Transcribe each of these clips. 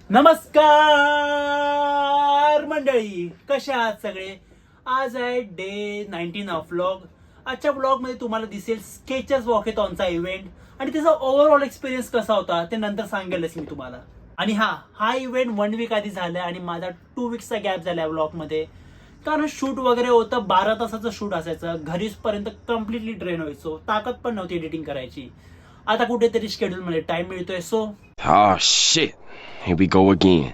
नमस्कार मंडळी, कसे आहात सगळे. आज आहे डे 19 ऑफ व्लॉग. आजच्या व्लॉग मध्ये तुम्हाला दिसेल स्केचर्स वॉकेथॉनचा इव्हेंट आणि त्याचा ओव्हरऑल एक्सपिरियन्स कसा होता ते नंतर सांगेलच मी तुम्हाला. आणि हा इव्हेंट 1 वीक आधी झाला आणि माझा 2 वीक्सचा गॅप झाला व्लॉग मध्ये, कारण शूट वगैरे होतं. 12 तासाचं शूट असायचं. घरीपर्यंत कम्प्लिटली ड्रेन व्हायचो, ताकद पण नव्हती एडिटिंग करायची. आता कुठेतरी शेड्यूल मध्ये टाइम मिळतोय. So shit. Here we go again.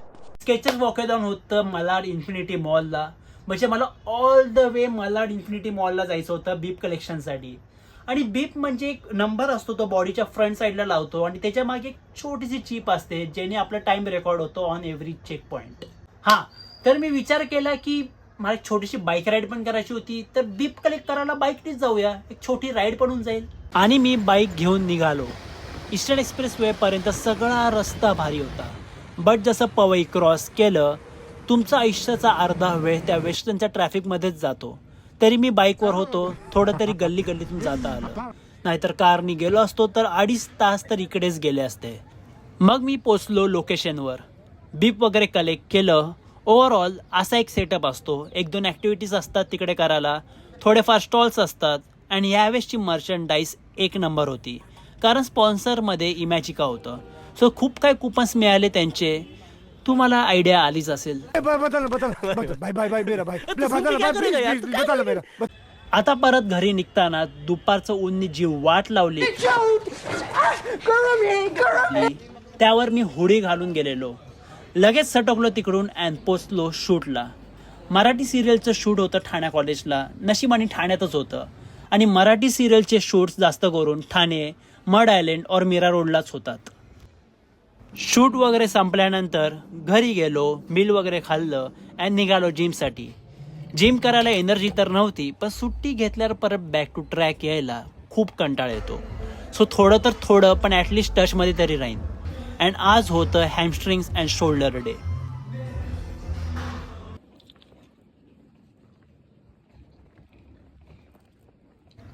Skechers walkathon होतं मलाड इन्फिनिटी मॉलला. म्हणजे मला all the way Malad Infinity मॉलला जायचं होतं बीप कलेक्शनसाठी. आणि बीप म्हणजे एक नंबर असतो, तो बॉडीच्या फ्रंट साईडला लावतो आणि त्याच्या मागे एक छोटीशी चिप असते ज्याने आपला टाइम रेकॉर्ड होतो ऑन एव्हरी चेक पॉइंट. तर मी विचार केला की मला एक छोटीशी बाईक राईड पण करायची होती, तर बीप कलेक्ट करायला बाईकनेच जाऊया, एक छोटी राईड पण होऊन जाईल. आणि मी बाईक घेऊन निघालो. ईस्टर्न एक्सप्रेस वे पर्यंत सगळा रस्ता भारी होता. बट जसं पवई क्रॉस केलं, तुमचा आयुष्याचा अर्धा वेळ त्या वेस्टर्नच्या ट्रॅफिकमध्येच जातो. तरी मी बाईकवर होतो, थोडं तरी गल्ली गल्लीतून जाता आलं. नाहीतर कारनी गेलो असतो तर 2.5 तास तर इकडेच गेले असते. मग मी पोचलो लोकेशनवर. बीप वगैरे कलेक्ट केलं. ओव्हरऑल असा एक सेटअप असतो. 1-2 ॲक्टिव्हिटीज असतात तिकडे करायला, थोडेफार स्टॉल्स असतात. आणि यावेळेसची मर्चंडाईज एक नंबर होती, कारण स्पॉन्सरमध्ये इमॅजिका होतं. सो खूप काही कुपन्स मिळाले त्यांचे. तुम्हाला आयडिया आलीच असेल. आता परत घरी निघताना दुपारचं ऊननी जी वाट लावली, त्यावर मी हुडी घालून गेलेलो. लगेच सटकलो तिकडून अँड पोचलो शूटला. मराठी सिरियलचं शूट होतं ठाणे कॉलेजला. नशिबाने ठाण्यातच होतं. आणि मराठी सिरियलचे शूट्स जास्त करून ठाणे, मड आयलंड और मीरा रोडलाच होतात. शूट वगैरे संपल्यानंतर घरी गेलो, मिल वगैरे खाल्लं अँड निघालो जिमसाठी. जिम करायला एनर्जी तर नव्हती, पण सुट्टी घेतल्यावर परत बॅक टू ट्रॅक यायला खूप कंटाळा येतो. सो थोडं पण ॲटलिस्ट टचमध्ये तरी राहीन. अँड आज होतं हॅमस्ट्रिंग्स अँड शोल्डर डे.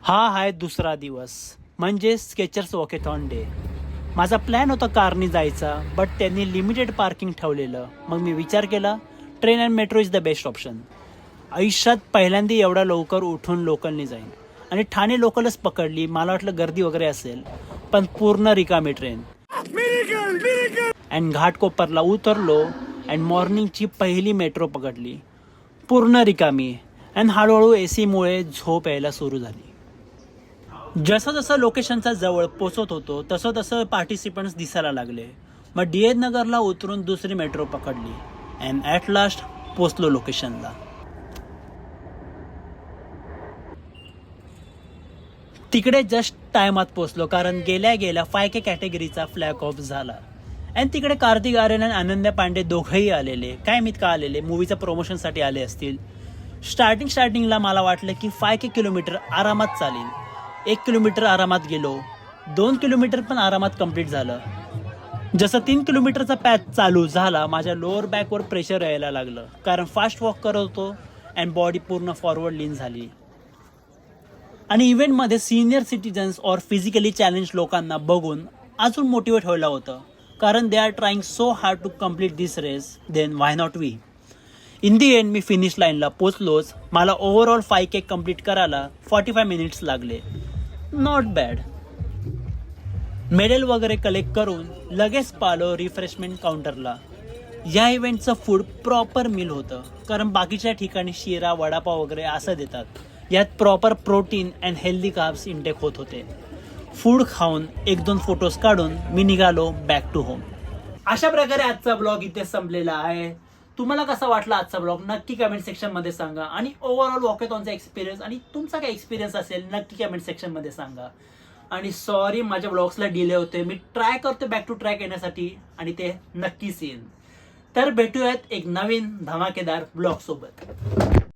हा आहे दुसरा दिवस, म्हणजे स्केचर्स वॉकेथॉन डे. माझा प्लॅन होता कारनी जायचा, बट त्यांनी लिमिटेड पार्किंग ठेवलेलं. मग मी विचार केला train and metro is the best option. आयुष्यात पहिल्यांदा एवढा लवकर उठून लोकलनी जाईन. आणि ठाणे लोकलच पकडली. मला वाटलं गर्दी वगैरे असेल, पण पूर्ण रिकामी ट्रेन. अँड घाटकोपरला उतरलो अँड मॉर्निंगची पहिली मेट्रो पकडली. पूर्ण रिकामी. अँड हळूहळू AC मुळे झोप यायला सुरू झाली. जसं जसं लोकेशनचा जवळ पोचत होतो तसं तसं पार्टिसिपंट्स दिसायला लागले. मग DH नगरला उतरून दुसरी मेट्रो पकडली अँड ॲट लास्ट पोचलो लोकेशनला. तिकडे जस्ट टायमात पोचलो, कारण गेल्या 5K कॅटेगरीचा फ्लॅग ऑफ झाला. अँड तिकडे कार्तिक आर्यन आणि अनन्या पांडे दोघंही आलेले. काय माहीत का आलेले, मूवीच्या प्रमोशनसाठी आले असतील. स्टार्टिंगला मला वाटलं की 5K किलोमीटर आरामात चालेल. 1 किलोमीटर आरामात गेलो. 2 किलोमीटर पण आरामात कंप्लीट झालं. जसं 3 किलोमीटरचा पॅच चालू झाला, माझ्या लोअर बॅकवर प्रेशर यायला लागलं, कारण फास्ट वॉक करत होतो अँड बॉडी पूर्ण फॉरवर्ड लीन झाली. आणि इव्हेंटमध्ये सिनियर सिटीजन्स और फिजिकली चॅलेंज लोकांना बघून अजून मोटिवेट व्हायला होतं, कारण they are trying so hard to complete this race. Then why not we. In the end मी फिनिश लाईनला पोचलोच. मला ओव्हरऑल 5K कम्प्लीट करायला 45 मिनिट्स लागले. Not bad. मेडल वगैरे कलेक्ट करून लगेच पालो रिफ्रेशमेंट काउंटरला. या इव्हेंटचं फूड प्रॉपर मील होतं, कारण बाकीच्या ठिकाणी शिरा, वडापाव वगैरे असं देतात. यात proper protein and healthy carbs intake होत होते. फूड खाऊन 1-2 फोटोज काढून मी निघालो बॅक टू होम. अशा प्रकारे आजचा ब्लॉग इथे संपलेला आहे. तुम्हाला कसा वाटला आजचा ब्लॉग नक्की कमेंट सेक्शनमध्ये सांगा. आणि ओव्हरऑल वॉकेथॉनचा एक्सपिरियन्स आणि तुमचा काय एक्सपिरियन्स असेल नक्की कमेंट सेक्शनमध्ये सांगा. आणि सॉरी माझ्या ब्लॉग्सला डिले होते. मी ट्राय करतो बॅक टू ट्रॅक येण्यासाठी आणि ते नक्कीच येईल. तर भेटूयात एक नवीन धमाकेदार ब्लॉग सोबत.